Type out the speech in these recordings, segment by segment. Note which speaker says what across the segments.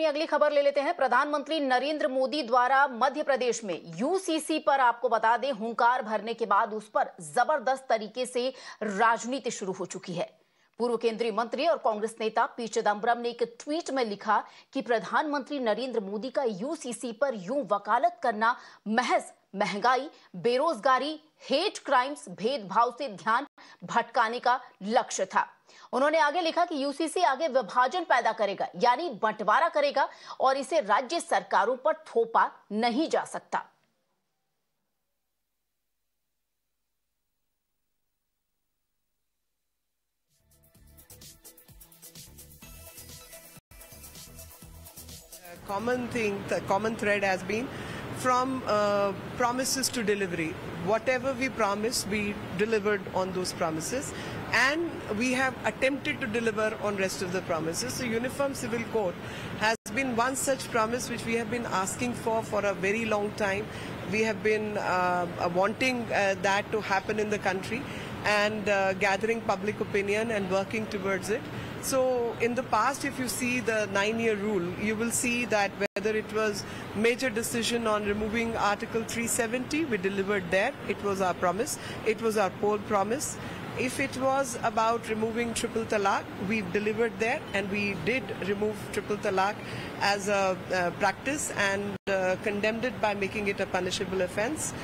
Speaker 1: अपनी अगली खबर ले लेते हैं। प्रधानमंत्री नरेंद्र मोदी द्वारा मध्य प्रदेश में यूसीसी पर आपको बता दें हुंकार भरने के बाद उस पर जबरदस्त तरीके से राजनीति शुरू हो चुकी है। पूर्व केंद्रीय मंत्री और कांग्रेस नेता पी चिदंबरम ने एक ट्वीट में लिखा कि प्रधानमंत्री नरेंद्र मोदी का यूसीसी पर यूं वकालत करना महज महंगाई, बेरोजगारी, हेट क्राइम्स, भेदभाव से ध्यान भटकाने का लक्ष्य था। उन्होंने आगे लिखा कि यूसीसी आगे विभाजन पैदा करेगा, यानी बंटवारा करेगा और इसे राज्य सरकारों पर थोपा नहीं जा सकता।
Speaker 2: The common thread has been from promises to delivery. Whatever we promised, we delivered on those promises, and we have attempted to deliver on rest of the promises. The Uniform Civil Code has been one such promise which we have been asking for a very long time. We have been wanting that to happen in the country and gathering public opinion and working towards it. So in the past, if you see the 9-year rule, you will see that whether it was major decision on removing Article 370, we delivered there. It was our promise. It was our poll promise. If it was about removing triple talaq, we delivered there, and we did remove triple talaq as a practice and condemned it by making it a punishable offence.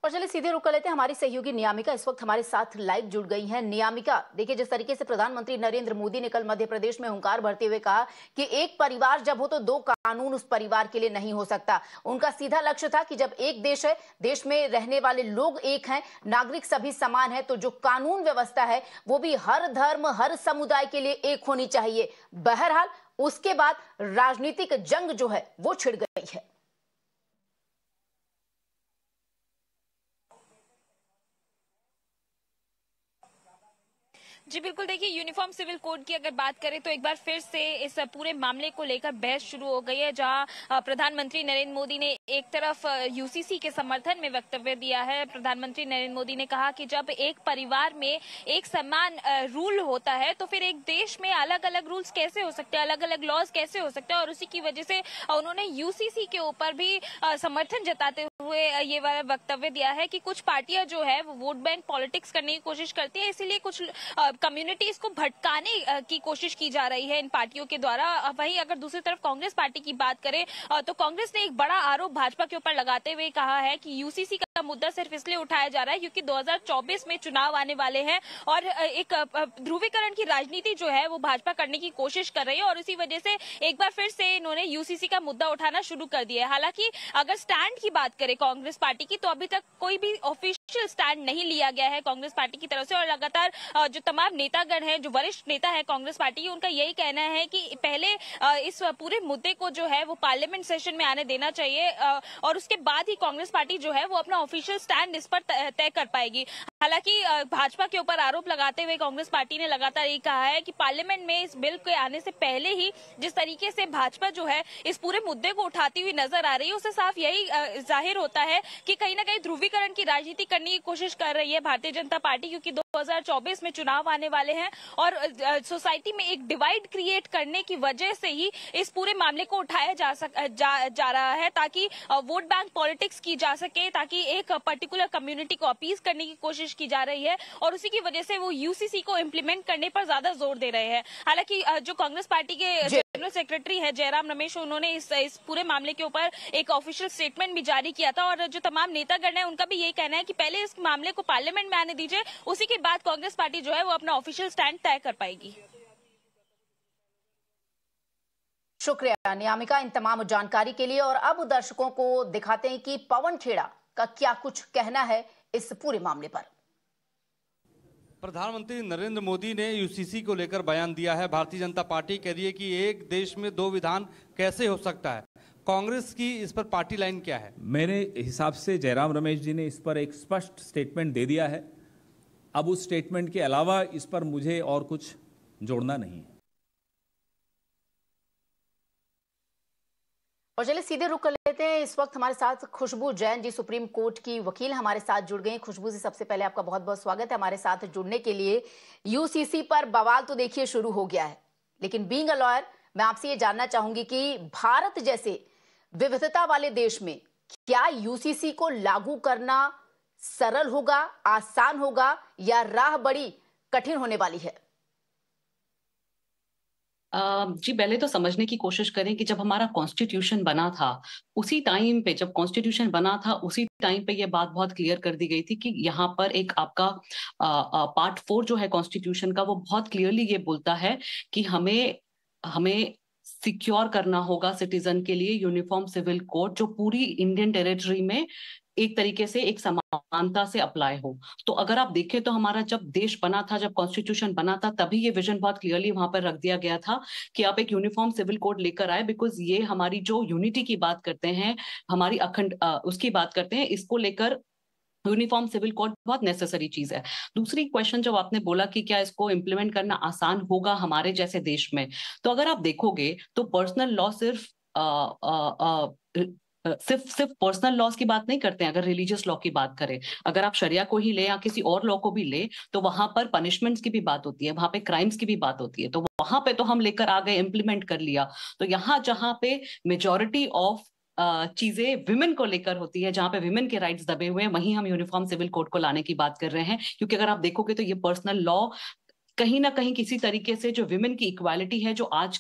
Speaker 1: और चलिए सीधे रुक कर लेते हैं। हमारी सहयोगी नियामिका इस वक्त हमारे साथ लाइव जुड़ गई हैं। नियामिका, देखिए जिस तरीके से प्रधानमंत्री नरेंद्र मोदी ने कल मध्य प्रदेश में हुंकार भरते हुए कहा कि एक परिवार जब हो तो दो कानून उस परिवार के लिए नहीं हो सकता। उनका सीधा लक्ष्य था कि जब एक देश है, देश में रहने वाले लोग एक हैं, नागरिक सभी समान है, तो जो कानून व्यवस्था है वो भी हर धर्म, हर समुदाय के लिए एक होनी चाहिए। बहरहाल उसके बाद राजनीतिक जंग जो है वो छिड़ गई है।
Speaker 3: जी बिल्कुल, देखिए यूनिफॉर्म सिविल कोड की अगर बात करें तो एक बार फिर से इस पूरे मामले को लेकर बहस शुरू हो गई है, जहां प्रधानमंत्री नरेंद्र मोदी ने एक तरफ यूसीसी के समर्थन में वक्तव्य दिया है। प्रधानमंत्री नरेंद्र मोदी ने कहा कि जब एक परिवार में एक समान रूल होता है तो फिर एक देश में अलग अलग रूल्स कैसे हो सकते हैं, अलग अलग लॉज कैसे हो सकते हैं, और उसी की वजह से उन्होंने यूसीसी के ऊपर भी समर्थन जताते हुए ये वाला वक्तव्य दिया है कि कुछ पार्टियां जो है वो वोट बैंक पॉलिटिक्स करने की कोशिश करती है, इसीलिए कुछ कम्युनिटीज को भटकाने की कोशिश की जा रही है इन पार्टियों के द्वारा। वहीं अगर दूसरी तरफ कांग्रेस पार्टी की बात करें तो कांग्रेस ने एक बड़ा आरोप भाजपा के ऊपर लगाते हुए कहा है कि यूसीसी का मुद्दा सिर्फ इसलिए उठाया जा रहा है क्योंकि 2024 में चुनाव आने वाले हैं और एक ध्रुवीकरण की राजनीति जो है वो भाजपा करने की कोशिश कर रही है, और इसी वजह से एक बार फिर से इन्होंने यूसीसी का मुद्दा उठाना शुरू कर दिया है। हालांकि अगर स्टैंड की बात करें कांग्रेस पार्टी की, तो अभी तक कोई भी ऑफिशियल स्टैंड नहीं लिया गया है कांग्रेस पार्टी की तरफ से, और लगातार जो तमाम नेतागण हैं, जो वरिष्ठ नेता है कांग्रेस पार्टी की, उनका यही कहना है कि पहले इस पूरे मुद्दे को जो है वो पार्लियामेंट सेशन में आने देना चाहिए और उसके बाद ही कांग्रेस पार्टी जो है वो अपना ऑफिशियल स्टैंड इस पर तय कर पाएगी। हालांकि भाजपा के ऊपर आरोप लगाते हुए कांग्रेस पार्टी ने लगातार ये कहा है कि पार्लियामेंट में इस बिल के आने से पहले ही जिस तरीके से भाजपा जो है इस पूरे मुद्दे को उठाती हुई नजर आ रही है, उससे साफ यही जाहिर होता है कि कहीं ना कहीं ध्रुवीकरण की राजनीति करने की कोशिश कर रही है भारतीय जनता पार्टी, क्योंकि 2024 में चुनाव आने वाले हैं और सोसाइटी में एक डिवाइड क्रिएट करने की वजह से ही इस पूरे मामले को उठाया जा रहा है, ताकि वोट बैंक पॉलिटिक्स की जा सके, ताकि एक पर्टिकुलर कम्युनिटी को अपीज करने की कोशिश की जा रही है, और उसी की वजह से वो यूसीसी को इम्प्लीमेंट करने पर ज्यादा जोर दे रहे हैं। हालांकि जो कांग्रेस पार्टी के जनरल सेक्रेटरी है जयराम रमेश, उन्होंने इस पूरे मामले के ऊपर एक ऑफिशियल स्टेटमेंट भी जारी किया था, और जो तमाम नेतागण है उनका भी यही कहना है कि पहले इस मामले को पार्लियामेंट में आने दीजिए, उसी के बाद कांग्रेस पार्टी जो है वो अपना ऑफिशियल स्टैंड तय कर पाएगी।
Speaker 1: शुक्रिया नियामिका इन तमाम जानकारी के लिए। और अब दर्शकों को दिखाते हैं कि पवन खेड़ा का क्या कुछ कहना है इस पूरे मामले पर।
Speaker 4: प्रधानमंत्री नरेंद्र मोदी ने यूसीसी को लेकर बयान दिया है। भारतीय जनता पार्टी कह रही है कि एक देश में दो विधान कैसे हो सकता है। कांग्रेस की इस पर पार्टी लाइन क्या है?
Speaker 5: मेरे हिसाब से जयराम रमेश जी ने इस पर एक स्पष्ट स्टेटमेंट दे दिया है। अब उस स्टेटमेंट के अलावा इस पर मुझे और कुछ जोड़ना नहीं है।
Speaker 1: और चलिए सीधे रुक कर लेते हैं। इस वक्त हमारे साथ खुशबू जैन जी, सुप्रीम कोर्ट की वकील, हमारे साथ जुड़ गए हैं। खुशबू जी, सबसे पहले आपका बहुत बहुत स्वागत है हमारे साथ जुड़ने के लिए। यूसीसी पर बवाल तो देखिए शुरू हो गया है, लेकिन बीइंग अ लॉयर मैं आपसे ये जानना चाहूंगी कि भारत जैसे विविधता वाले देश में क्या यूसीसी को लागू करना सरल होगा, आसान होगा, या राह बड़ी कठिन होने वाली है?
Speaker 6: जी, पहले तो समझने की कोशिश करें कि जब हमारा कॉन्स्टिट्यूशन बना था, उसी टाइम पे जब कॉन्स्टिट्यूशन बना था उसी टाइम पे ये बात बहुत क्लियर कर दी गई थी कि यहाँ पर एक आपका पार्ट 4 जो है कॉन्स्टिट्यूशन का, वो बहुत क्लियरली ये बोलता है कि हमें सिक्योर करना होगा सिटीजन के लिए यूनिफॉर्म सिविल कोड जो पूरी इंडियन टेरिटरी में एक तरीके से एक समानता से अप्लाई हो। तो अगर आप देखें तो हमारा जब देश बना था, जब कॉन्स्टिट्यूशन बना था, तभी ये विजन बहुत क्लियरली वहां पर रख दिया गया था कि आप एक यूनिफॉर्म सिविल कोड लेकर आए, बिकॉज ये हमारी जो यूनिटी की बात करते हैं, हमारी अखंड उसकी बात करते हैं, इसको लेकर यूनिफॉर्म सिविल कोड बहुत नेसेसरी चीज है। दूसरी क्वेश्चन जब आपने बोला कि क्या इसको इम्प्लीमेंट करना आसान होगा हमारे जैसे देश में, तो अगर आप देखोगे तो पर्सनल लॉ सिर्फ पर्सनल लॉज की बात नहीं करते हैं। अगर रिलीजियस लॉ की बात करें, अगर आप शरिया को ही ले या किसी और लॉ को भी ले, तो वहां पर पनिशमेंट्स की भी बात होती है, वहां पे क्राइम्स की भी बात होती है। तो वहां पे तो हम लेकर आ गए, इम्प्लीमेंट कर लिया। तो यहाँ जहां पे मेजॉरिटी ऑफ चीजें विमेन को लेकर होती है, जहां पे विमेन के राइट्स दबे हुए हैं, वहीं हम यूनिफॉर्म सिविल कोड को लाने की बात कर रहे हैं। क्योंकि अगर आप देखोगे तो ये पर्सनल लॉ कहीं ना कहीं किसी तरीके से जो विमेन की इक्वालिटी है, जो आज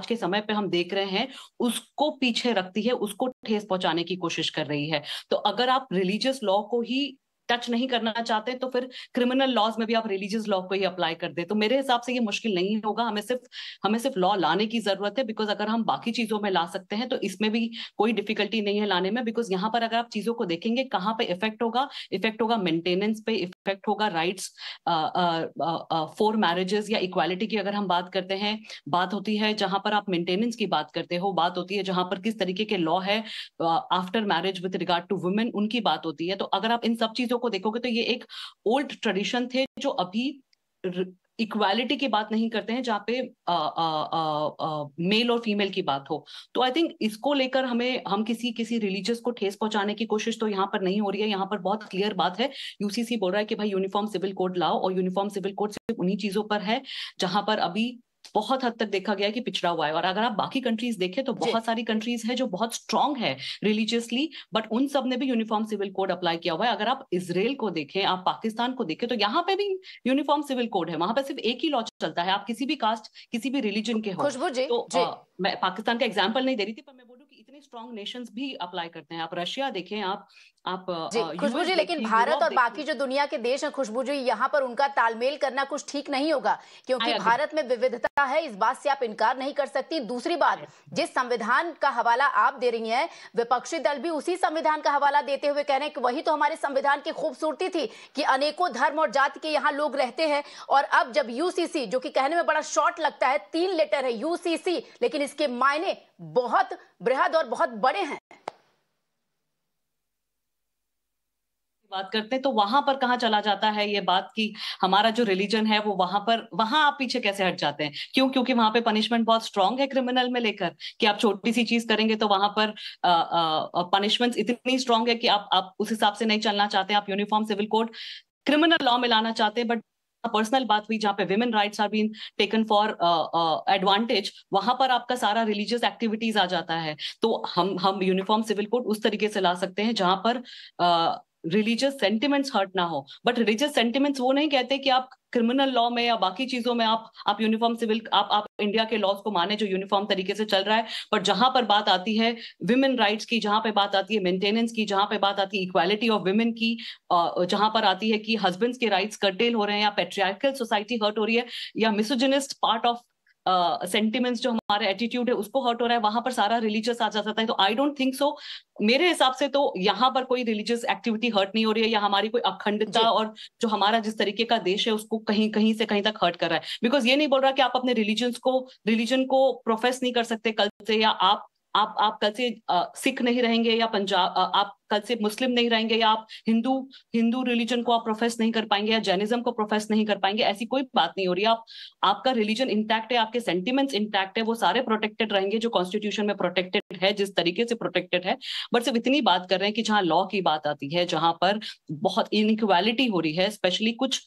Speaker 6: के समय पे हम देख रहे हैं, उसको पीछे रखती है, उसको ठेस पहुंचाने की कोशिश कर रही है। तो अगर आप रिलीजियस लॉ को ही टच नहीं करना चाहते तो फिर क्रिमिनल लॉज में भी आप रिलीजियस लॉ को ही अप्लाई कर दे। तो मेरे हिसाब से ये मुश्किल नहीं होगा। हमें सिर्फ लॉ लाने की जरूरत है, बिकॉज अगर हम बाकी चीजों में ला सकते हैं तो इसमें भी कोई डिफिकल्टी नहीं है लाने में। बिकॉज यहाँ पर अगर आप चीजों को देखेंगे कहाँ पे इफेक्ट होगा मेंटेनेंस पे, इफेक्ट होगा राइट्स फॉर मैरिजेस या इक्वालिटी की अगर हम बात करते हैं, बात होती है जहां पर आप मेंटेनेंस की बात करते हो, बात होती है जहां पर किस तरीके के लॉ है after marriage with regard to women, उनकी बात होती है। तो अगर आप इन सब चीजों को देखोगे तो ये एक ओल्ड ट्रेडिशन थे जो अभी इक्वालिटी की बात नहीं करते हैं, जहां पे मेल और फीमेल की बात हो। तो आई थिंक इसको लेकर हम किसी रिलीजियस को ठेस पहुंचाने की कोशिश तो यहाँ पर नहीं हो रही है। यहाँ पर बहुत क्लियर बात है, यूसीसी बोल रहा है कि भाई यूनिफॉर्म सिविल कोड लाओ, और यूनिफॉर्म सिविल कोड सिर्फ उन्हीं चीजों पर है जहां पर अभी बहुत हद तक देखा गया कि पिछड़ा हुआ है। और अगर आप बाकी कंट्रीज देखें तो बहुत सारी कंट्रीज है जो बहुत स्ट्रांग है रिलीजियसली, बट उन सब ने भी यूनिफॉर्म सिविल कोड अप्लाई किया हुआ है। अगर आप इजराइल को देखें, आप पाकिस्तान को देखें, तो यहाँ पे भी यूनिफॉर्म सिविल कोड है। वहां पे सिर्फ एक ही लॉ चलता है, आप किसी भी कास्ट, किसी भी रिलीजन के हो।
Speaker 1: खुशबू जी,
Speaker 6: तो मैं पाकिस्तान का एग्जाम्पल नहीं दे रही थी, पर मैं बोलूँ कि इतने स्ट्रांग नेशंस भी अप्लाई करते हैं। आप रशिया देखें, आप
Speaker 1: खुशबू जी, लेकिन भारत और बाकी जो दुनिया के देश हैं खुशबू जी, यहाँ पर उनका तालमेल करना कुछ ठीक नहीं होगा, क्योंकि भारत में विविधता है, इस बात से आप इनकार नहीं कर सकती। दूसरी बात, जिस संविधान का हवाला आप दे रही हैं, विपक्षी दल भी उसी संविधान का हवाला देते हुए कह रहे हैं कि वही तो हमारे संविधान की खूबसूरती थी कि अनेकों धर्म और जाति के यहाँ लोग रहते हैं। और अब जब यूसीसी, जो कि कहने में बड़ा शॉर्ट लगता है, 3 लेटर है यूसीसी, लेकिन इसके मायने बहुत बृहद और बहुत बड़े हैं।
Speaker 6: बात करते हैं तो वहां पर कहाँ चला जाता है ये बात कि हमारा जो रिलीजन है वो वहां आप पीछे कैसे हट जाते हैं? क्योंकि वहां पे पनिशमेंट बहुत स्ट्रांग है क्रिमिनल में लेकर, कि आप छोटी सी चीज करेंगे तो वहां पर पनिशमेंट्स इतनी स्ट्रांग है कि आप उस हिसाब से नहीं चलना चाहते, आप uniform civil code criminal law में लाना चाहते हैं। बट पर्सनल बात हुई जहाँ पे women rights are been taken for advantage, वहां पर आपका सारा रिलीजियस एक्टिविटीज आ जाता है। तो हम यूनिफॉर्म सिविल कोड उस तरीके से ला सकते हैं जहां पर रिलीजियस सेंटिमेंट्स हर्ट ना हो। बट रिलीजियस सेंटिमेंट्स वो नहीं कहते कि आप क्रिमिनल लॉ में या बाकी चीजों में आप यूनिफॉर्म सिविल आप इंडिया के लॉज को माने जो यूनिफॉर्म तरीके से चल रहा है। पर जहां पर बात आती है विमेन राइट्स की, जहां पे बात आती है मेंटेनेंस की, जहां पे बात आती है इक्वालिटी ऑफ विमेन की, जहां पर आती है कि हस्बैंड्स के राइट्स कर्टेल हो रहे हैं, या पेट्रियार्कल सोसाइटी हर्ट हो रही है, या मिसोजिनिस्ट पार्ट ऑफ सेंटिमेंट्स जो हमारे एटीट्यूड है उसको हर्ट हो रहा है, वहां पर सारा रिलीजियस आ जाता है। तो आई डोंट थिंक सो, मेरे हिसाब से तो यहाँ पर कोई रिलीजियस एक्टिविटी हर्ट नहीं हो रही है, या हमारी कोई अखंडता और जो हमारा जिस तरीके का देश है उसको कहीं से कहीं तक हर्ट कर रहा है। बिकॉज ये नहीं बोल रहा कि आप अपने रिलीजन को प्रोफेस नहीं कर सकते कल से, या आप कल से सिख नहीं रहेंगे, या पंजाब आप कल से मुस्लिम नहीं रहेंगे, या आप हिंदू रिलीजन को आप प्रोफेस नहीं कर पाएंगे, या जैनिज्म को प्रोफेस नहीं कर पाएंगे। ऐसी कोई बात नहीं हो रही है। आपका रिलीजन इंटैक्ट है, आपके सेंटिमेंट्स इंटैक्ट है, वो सारे प्रोटेक्टेड रहेंगे जो कॉन्स्टिट्यूशन में प्रोटेक्टेड है, जिस तरीके से प्रोटेक्टेड है। बट सिर्फ इतनी बात कर रहे हैं कि जहां लॉ की बात आती है, जहां पर बहुत इनइक्वालिटी हो रही है, स्पेशली कुछ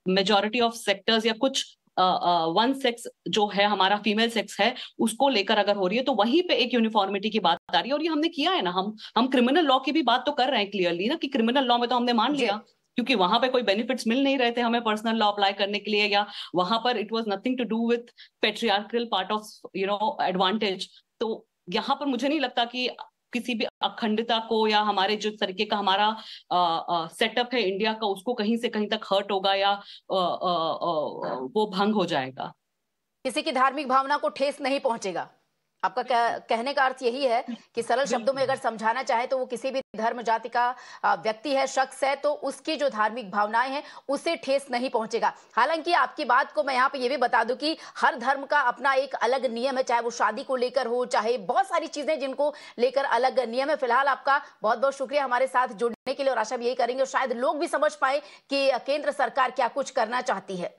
Speaker 6: मेजॉरिटी ऑफ सेक्टर्स या कुछ वन सेक्स जो है हमारा फीमेल सेक्स है उसको लेकर अगर हो रही है तो वहीं पे एक यूनिफॉर्मिटी की बात आ रही है। और ये हमने किया है ना, हम क्रिमिनल लॉ की भी बात तो कर रहे हैं क्लियरली ना, कि क्रिमिनल लॉ में तो हमने मान लिया क्योंकि वहां पे कोई बेनिफिट्स मिल नहीं रहे थे हमें पर्सनल लॉ अप्लाई करने के लिए, या वहां पर it was nothing to do with patriarchal part of advantage. तो यहाँ पर मुझे नहीं लगता कि किसी भी अखंडता को या हमारे जो तरीके का हमारा सेटअप है इंडिया का उसको कहीं से कहीं तक हर्ट होगा या वो भंग हो जाएगा।
Speaker 1: किसी की धार्मिक भावना को ठेस नहीं पहुंचेगा, आपका कहने का अर्थ यही है कि सरल शब्दों में अगर समझाना चाहे तो वो किसी भी धर्म जाति का व्यक्ति है, शख्स है, तो उसकी जो धार्मिक भावनाएं हैं उससे ठेस नहीं पहुंचेगा। हालांकि आपकी बात को मैं यहाँ पे ये भी बता दूं कि हर धर्म का अपना एक अलग नियम है, चाहे वो शादी को लेकर हो, चाहे बहुत सारी चीजें जिनको लेकर अलग नियम है। फिलहाल आपका बहुत बहुत शुक्रिया हमारे साथ जुड़ने के लिए, और आशा भी यही करेंगे और शायद लोग भी समझ पाए कि केंद्र सरकार क्या कुछ करना चाहती है।